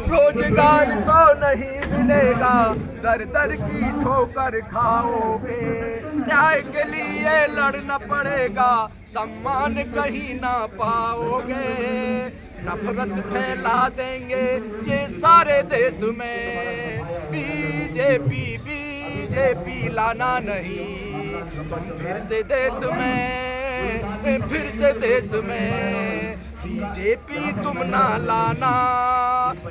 रोजगार तो नहीं मिलेगा, दर दर की ठोकर खाओगे। न्याय के लिए लड़ना पड़ेगा, सम्मान कहीं ना पाओगे। नफरत फैला देंगे ये सारे देश में, बीजेपी बीजेपी लाना नहीं तुम फिर से देश में, फिर से देश में। बीजेपी तुम ना लाना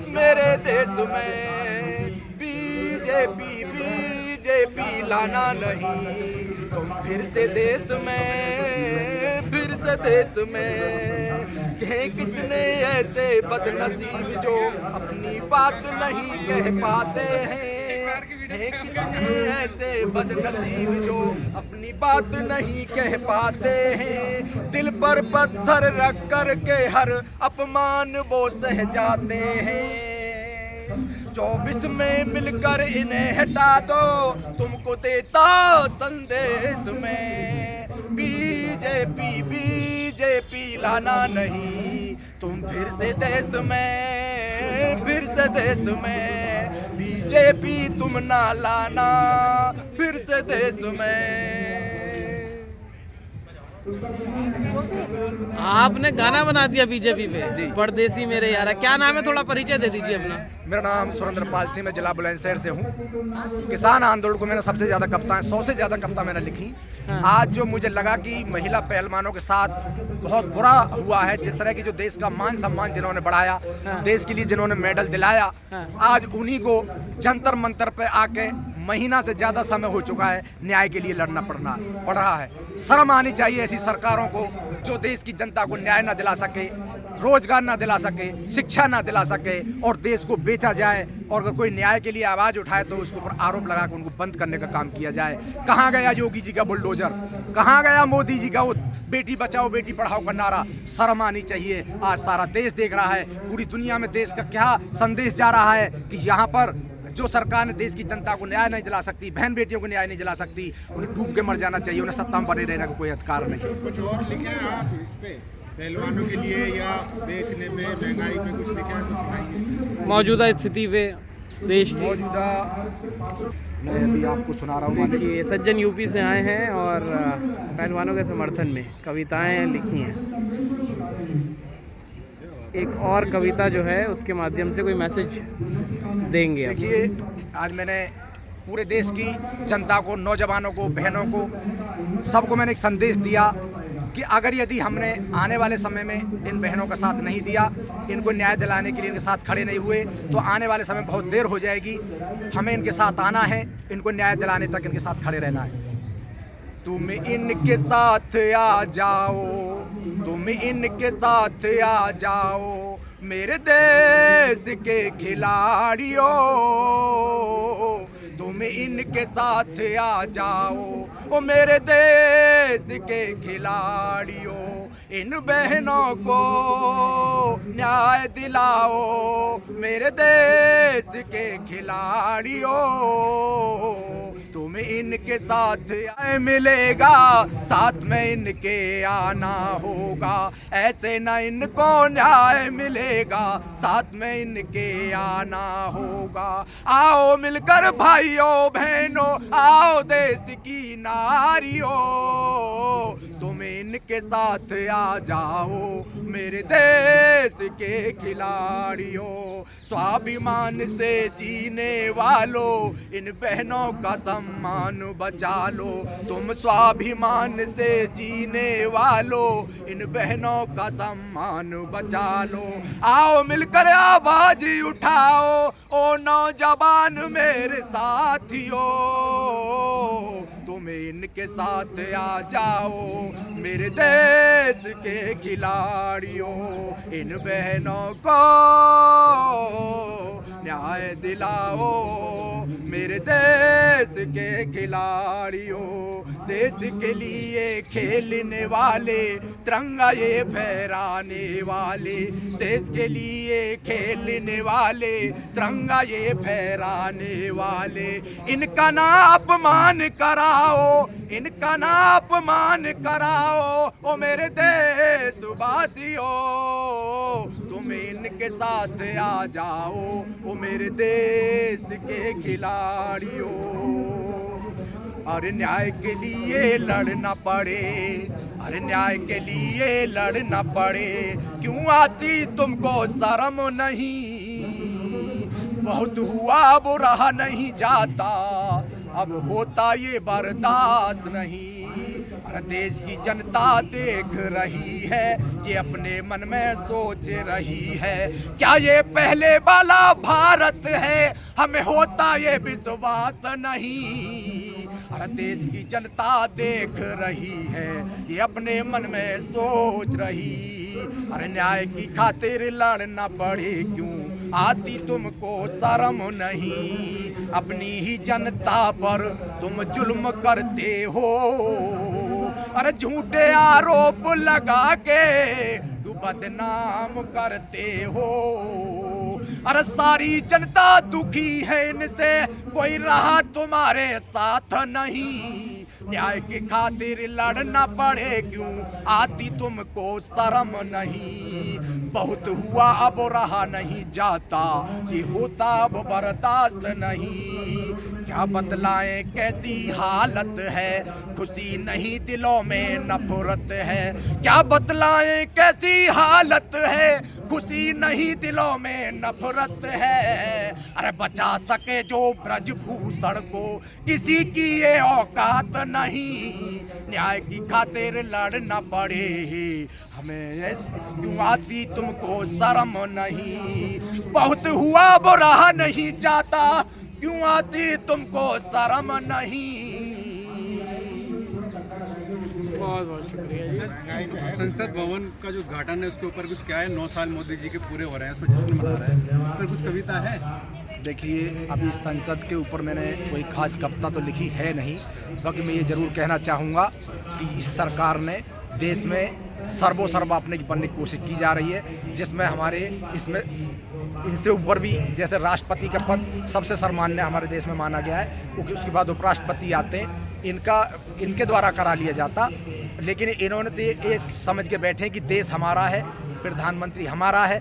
मेरे देश में, बीजेपी बीजेपी लाना नहीं तुम फिर से देश में, फिर से देश में। कहे कितने ऐसे बदनसीब जो अपनी बात नहीं कह पाते हैं, कितने ऐसे बदनसीब जो अपनी बात नहीं कह पाते हैं। दिल पर पत्थर रख कर के हर अपमान वो सह जाते हैं। 24 में मिलकर इन्हें हटा दो, तुमको देता संदेश में। बीजेपी बीजेपी लाना नहीं तुम फिर से देश में, फिर से देश में। बीजेपी तुम ना लाना फिर से देश में। आपने गाना बना दिया बीजेपी पे, परदेसी मेरे यारा। क्या नाम है, थोड़ा परिचय दे दीजिए अपना। मेरा नाम सुरेंद्र पाल सिंह, मैं जिला बुलंदशहर से हूँ। किसान आंदोलन को मैंने सबसे ज़्यादा कविताएं, 100 से ज़्यादा कविता मैंने लिखी। आज जो मुझे लगा कि महिला पहलवानों के साथ बहुत बुरा हुआ है, जिस तरह की जो देश का मान सम्मान जिन्होंने बढ़ाया, देश के लिए जिन्होंने मेडल दिलाया, आज उन्हीं को जंतर मंतर पे आके महीना से ज़्यादा समय हो चुका है, न्याय के लिए लड़ना पड़ रहा है। शर्म आनी चाहिए ऐसी सरकारों को जो देश की जनता को न्याय ना दिला सके, रोजगार ना दिला सके, शिक्षा ना दिला सके और देश को बेचा जाए। और अगर कोई न्याय के लिए आवाज़ उठाए तो उसके ऊपर आरोप लगा कर उनको बंद करने का काम किया जाए। कहाँ गया योगी जी का बुलडोजर, कहाँ गया मोदी जी का वो बेटी बचाओ बेटी पढ़ाओ का नारा। शर्म आनी चाहिए। आज सारा देश देख रहा है, पूरी दुनिया में देश का क्या संदेश जा रहा है कि यहाँ पर जो सरकार ने देश की जनता को न्याय नहीं दिला सकती, बहन बेटियों को न्याय नहीं दिला सकती, उन्हें डूब के मर जाना चाहिए। उन्हें सत्ता में बने रहने का कोई अधिकार नहीं। कुछ और लिखे हैं आप इस पे पहलवानों के लिए या बेचने में, महंगाई पे कुछ लिखे हैं तो सुनाइए। मौजूदा स्थिति पे देश की मौजूदा मैं अभी आपको सुना रहा हूँ। देखिए, सज्जन यूपी से आए हैं और पहलवानों के समर्थन में कविताएं लिखी हैं। एक और कविता जो है उसके माध्यम से कोई मैसेज देंगे। देखिए, आज मैंने पूरे देश की जनता को, नौजवानों को, बहनों को, सबको मैंने एक संदेश दिया कि अगर यदि हमने आने वाले समय में इन बहनों का साथ नहीं दिया, इनको न्याय दिलाने के लिए इनके साथ खड़े नहीं हुए, तो आने वाले समय बहुत देर हो जाएगी। हमें इनके साथ आना है, इनको न्याय दिलाने तक इनके साथ खड़े रहना है। तुम इनके साथ आ जाओ, तुम इनके साथ आ जाओ मेरे देश के खिलाड़ियों। तुम इनके साथ आ जाओ ओ मेरे देश के खिलाड़ियों। इन बहनों को न्याय दिलाओ मेरे देश के खिलाड़ियों। तुम्हें इनके साथ आए मिलेगा, साथ में इनके आना होगा। ऐसे न इनको न्याय मिलेगा, साथ में इनके आना होगा। आओ मिलकर भाइयों बहनों, आओ देश की नारियों। तुम इनके साथ आ जाओ मेरे देश के खिलाड़ियों। स्वाभिमान से जीने वालों, इन बहनों का सम्मान बचा लो। तुम स्वाभिमान से जीने वालों, इन बहनों का सम्मान बचा लो। आओ मिलकर आवाज उठाओ ओ नौजवान मेरे साथियों। तुम इनके साथ आ जाओ मेरे देश के खिलाड़ियों। इन बहनों को न्याय दिलाओ मेरे देश के खिलाड़ियों, देश के लिए खेलने वाले, तिरंगा ये फहराने वाले, देश के लिए खेलने वाले, तिरंगा ये फहराने वाले, इनका ना अपमान कराओ, इनका ना अपमान कराओ, ओ मेरे देशवासियों, तुम इनके साथ आ जाओ, ओ मेरे देश के खिलाड़ियों। और न्याय के लिए लड़ना पड़े, अरे न्याय के लिए लड़ना पड़े, क्यों आती तुमको शर्म नहीं, बहुत हुआ वो रहा नहीं जाता, अब होता ये बर्दाश्त नहीं। अरे देश की जनता देख रही है, ये अपने मन में सोच रही है, क्या ये पहले वाला भारत है, हमें होता ये विश्वास नहीं। अरे देश की जनता देख रही है, ये अपने मन में सोच रही, अरे न्याय की खातिर लड़ना पड़े, क्यों आती तुमको शर्म नहीं, अपनी ही जनता पर तुम जुल्म करते हो, अरे झूठे आरोप लगा के तू बदनाम करते हो। अरे सारी जनता दुखी है इनसे, कोई रहा तुम्हारे साथ नहीं, न्याय की खातिर लड़ना पड़े, क्यों आती तुमको शर्म नहीं, बहुत हुआ अब रहा नहीं जाता, ये होता अब बर्दाश्त नहीं। क्या बतलाएं कैसी हालत है, खुशी नहीं दिलों में नफरत है, क्या बतलाएं कैसी हालत है, खुशी नहीं दिलों में नफरत है। अरे बचा सके जो ब्रजभूषण को, किसी की ये औकात नहीं, न्याय की खातिर लड़ना पड़े, हमें क्यों आती तुमको शर्म नहीं, बहुत हुआ वो रहा नहीं जाता, क्यों आती तुमको शर्म नहीं। बहुत बहुत शुक्रिया जी। संसद भवन का जो उद्घाटन है उसके ऊपर कुछ क्या है, 9 साल मोदी जी के पूरे हो रहे हैं, उसमें जश्न मना रहे हैं, उस पर कुछ कविता है? देखिए, अभी संसद के ऊपर मैंने कोई खास कविता तो लिखी है नहीं, बाकी मैं ये ज़रूर कहना चाहूँगा कि इस सरकार ने देश में सर्वोसर्वा अपने की बनने की कोशिश की जा रही है, जिसमें हमारे इसमें इनसे ऊपर भी जैसे राष्ट्रपति का पद सबसे सर्वमान्य हमारे देश में माना गया है, उसके बाद उपराष्ट्रपति आते हैं, इनके द्वारा करा लिया जाता, लेकिन इन्होंने तो ये समझ के बैठे कि देश हमारा है, प्रधानमंत्री हमारा है,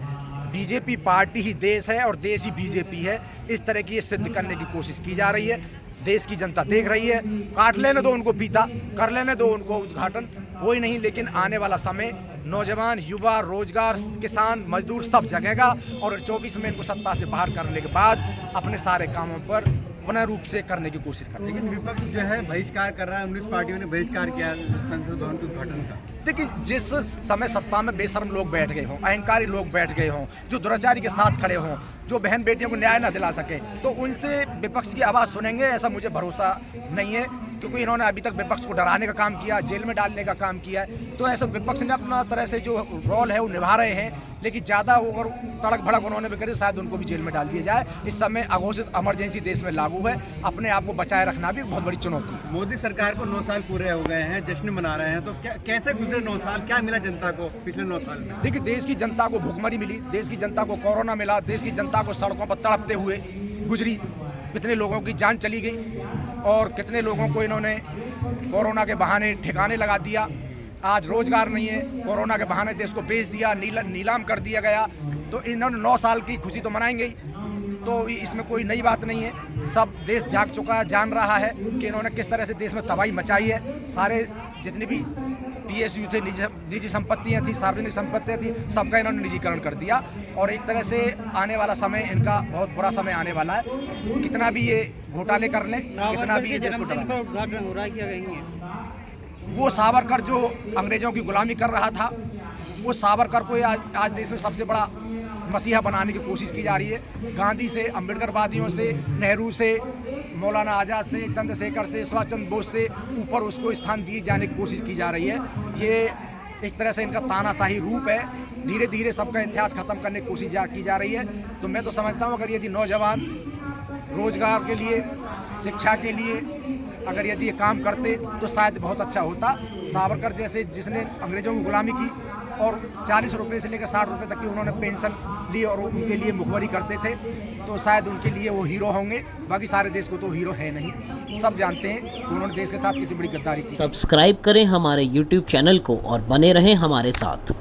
बीजेपी पार्टी ही देश है और देश ही बीजेपी है, इस तरह की ये सिद्ध करने की कोशिश की जा रही है। देश की जनता देख रही है, काट लेने दो उनको फीता, कर लेने दो उनको उद्घाटन, कोई नहीं, लेकिन आने वाला समय नौजवान, युवा, रोजगार, किसान, मजदूर सब जगेगा, और 24 में इनको सत्ता से बाहर करने के बाद अपने सारे कामों पर पुनः रूप से करने की कोशिश करेंगे। लेकिन विपक्ष जो है बहिष्कार कर रहा है, 19 पार्टियों ने बहिष्कार किया संसद भवन के उद्घाटन का। देखिए, जिस समय सत्ता में बेशर्म लोग बैठ गए हों, अहंकारी लोग बैठ गए हों, जो दुराचारी के साथ खड़े हों, जो बहन बेटियों को न्याय न दिला सके, तो उनसे विपक्ष की आवाज़ सुनेंगे ऐसा मुझे भरोसा नहीं है, क्योंकि इन्होंने अभी तक विपक्ष को डराने का काम किया, जेल में डालने का काम किया है, तो ऐसा विपक्ष ने अपना तरह से जो रोल है वो निभा रहे हैं, लेकिन ज़्यादा अगर तड़क भड़क उन्होंने भी करे शायद उनको भी जेल में डाल दिया जाए। इस समय अघोषित इमरजेंसी देश में लागू है, अपने आप को बचाए रखना भी बहुत बड़ी चुनौती है। मोदी सरकार को 9 साल पूरे हो गए हैं, जश्न मना रहे हैं, तो कैसे गुजरे 9 साल, क्या मिला जनता को पिछले 9 साल में? देखिए, देश की जनता को भूखमरी मिली, देश की जनता को कोरोना मिला, देश की जनता को सड़कों पर तड़पते हुए गुजरी, कितने लोगों की जान चली गई और कितने लोगों को इन्होंने कोरोना के बहाने ठिकाने लगा दिया। आज रोजगार नहीं है, कोरोना के बहाने देश को बेच दिया, नीलाम कर दिया गया, तो इन्होंने 9 साल की खुशी तो मनाएंगे ही, तो इसमें कोई नई बात नहीं है। सब देश जाग चुका है, जान रहा है कि इन्होंने किस तरह से देश में तबाही मचाई है। सारे जितने भी PSU थे, निजी संपत्तियाँ थी, सार्वजनिक संपत्तियाँ थी, सबका इन्होंने निजीकरण कर दिया, और एक तरह से आने वाला समय इनका बहुत बुरा समय आने वाला है। कितना भी ये घोटाले कर लें, कितना भी ये देश को डरा, उद्घाटन हो रहा है, क्या कहेंगे? वो सावरकर जो अंग्रेजों की गुलामी कर रहा था, वो सावरकर को आज देश में सबसे बड़ा मसीहा बनाने की कोशिश की जा रही है। गांधी से, अम्बेडकरवादियों से, नेहरू से, मौलाना आज़ाद से, चंद्रशेखर से, सुभाष चंद्र बोस से ऊपर उसको स्थान दिए जाने की कोशिश की जा रही है। ये एक तरह से इनका तानाशाही रूप है। धीरे धीरे सबका इतिहास खत्म करने की कोशिश की जा रही है। तो मैं तो समझता हूँ अगर यदि नौजवान रोजगार के लिए, शिक्षा के लिए अगर यदि ये काम करते तो शायद बहुत अच्छा होता। सावरकर जैसे जिसने अंग्रेजों की गुलामी की और 40 रुपये से लेकर 60 रुपये तक की उन्होंने पेंशन ली और उनके लिए मुखबरी करते थे, तो शायद उनके लिए वो हीरो होंगे। बाकी सारे देश को तो हीरो है नहीं। सब जानते हैं कि उन्होंने देश के साथ कितनी बड़ी गद्दारी की। सब्सक्राइब करें हमारे YouTube चैनल को और बने रहें हमारे साथ।